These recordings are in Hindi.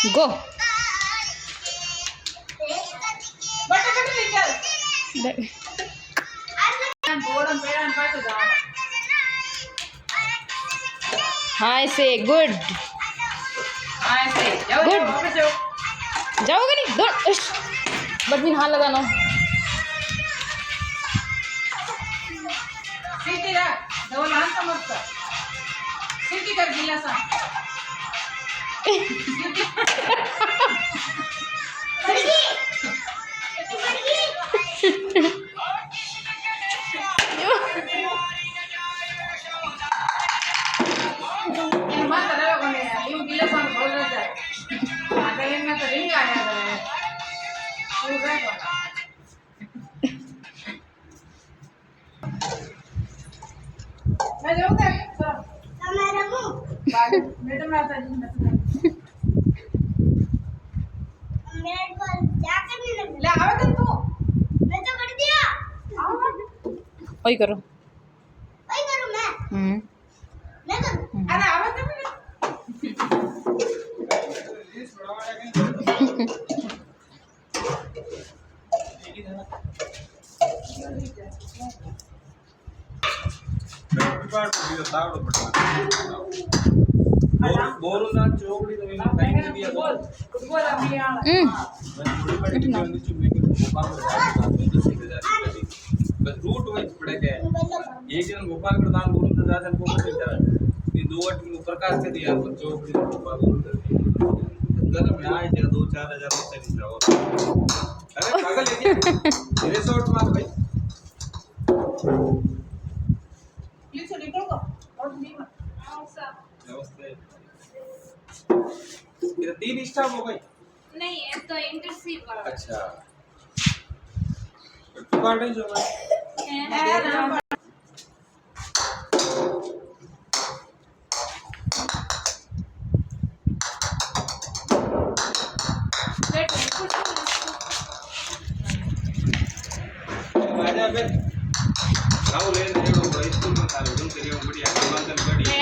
गो हाय से गुड गुड जाओगे नहीं दौड़ बदमीन हाथ लगाना मैं जाऊंगा मैडम आता जी मेरे को जाकर नहीं ले आवे कर तू मैं तो कर दिया आओ ओए करो मैं करूं अरे आवे कर नहीं बोलना चोगड़ी तो मैंने टाइम दिया फुटबॉल अभी आना मैं थोड़ी बड़ी वीडियो नीचे मैं भोपाल में जाता मैं तो सीधे जाता बस रूट वाइज पड़ेगा एक दिन भोपाल के दान बोलूं तो ज्यादा को नहीं जा ये दो अट में प्रकाश से दिया तो चोगड़ी भोपाल बोल कर मैं आए जगह 2-4 हजार चली जाओ अरे पागल है क्या रिसोर्ट मार भाई प्लीज निकल को और नहीं मत नमस्ते ये 3 स्टाफ हो गई नहीं ये तो इंटरसीव वाला अच्छा कार्ड है जो भाई है आजा फिर आओ ले नहीं हो भाई स्कूल में सारे उन करियो बढ़िया नामांकन बढ़िया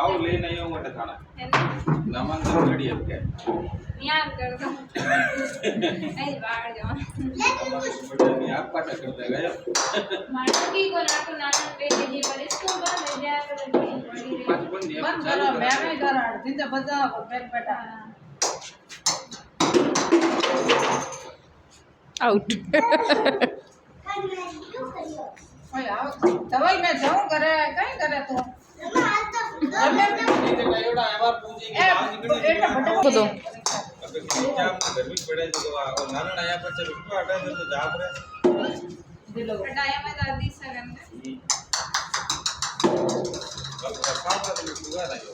आओ ले नहीं हो मत खाना नामांकन बढ़िया क्या यार कर दो ऐ बाहर जाओ बढ़िया आप पाटा कर देगा यार मार्की को नाटो नाटो पे जी पर इसको बंद हो जाए तो पाँच बंद दिया बंद करो मैं नहीं कर रहा जिंदा बजा बैठ बैठा आउट ओए आओ दवाई मैं जाऊं करे कहीं करे तो नहीं देखा एड़ा बार पूछे कि आज निकली को दो अबे क्या गर्मी पड़े तो और नाना आया पर चल उठवा हटा दे तो जाप रहे दिलो हटाया मैं दादी सगन में कल रखा तो लुगा ना यो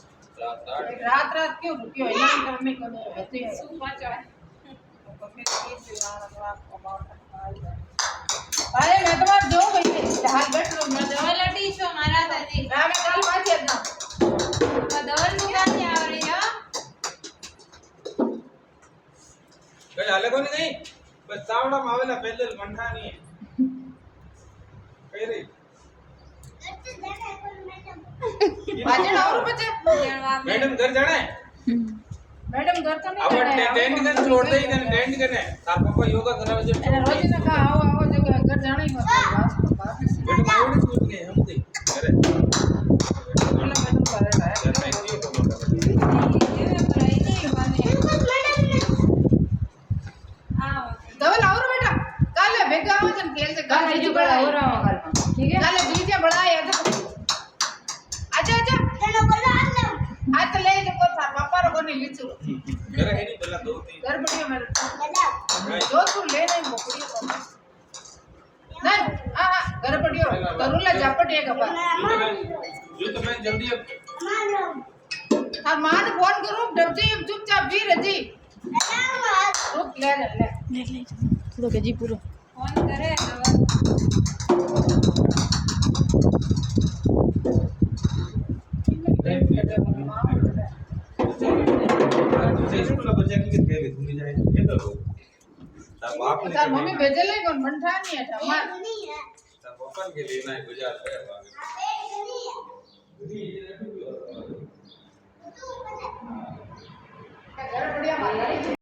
रात रात क्यों रुकियो ऐलान करने को नहीं होती है सुबह चाय अरे मैं तो बात जो गई हाल बैठ लो मैं दवा लटी छो मारा दादी मैं कल पाछे ना दवा लुगा नहीं आ रही है कहीं हाले को नहीं बस चावड़ा मावेला पहले मंठा नहीं है कहीं रे बाजे ना और बचे मैडम घर जाना है मैडम घर तो नहीं अब जाना है टेंट कर छोड़ दे इधर टेंट करने तार पापा योगा करा वजह अरे रोज ने कहा आओ आओ जगह घर जाना ही मत बेटा मावड़ी सोच गए हम दे अरे मैडम करे रहा है थैंक यू धवल और बेटा कल बेगा आओ जन खेल से कल बीजे बड़ा हो रहा होगा ठीक है कल बीजे बड़ा है तो आजा आजा चलो बोलो आज तो ले जो था पापा रो नहीं लीचू घर है नहीं पहला 2-3 घर बढ़िया मेरे जोधपुर ले नहीं मोकड़ी नहीं हां घर बढ़िया तरुला झापट है कपा जो तो मैं जल्दी अब हां मान फोन करूं डबजी चुपचाप भी रजी रुक ले थोड़ा के जी पूरा फोन करे दवा तार मम्मी भेजे ले कौन मंठा नहीं है हमार तब ओपन के लिए ना गुजार है घर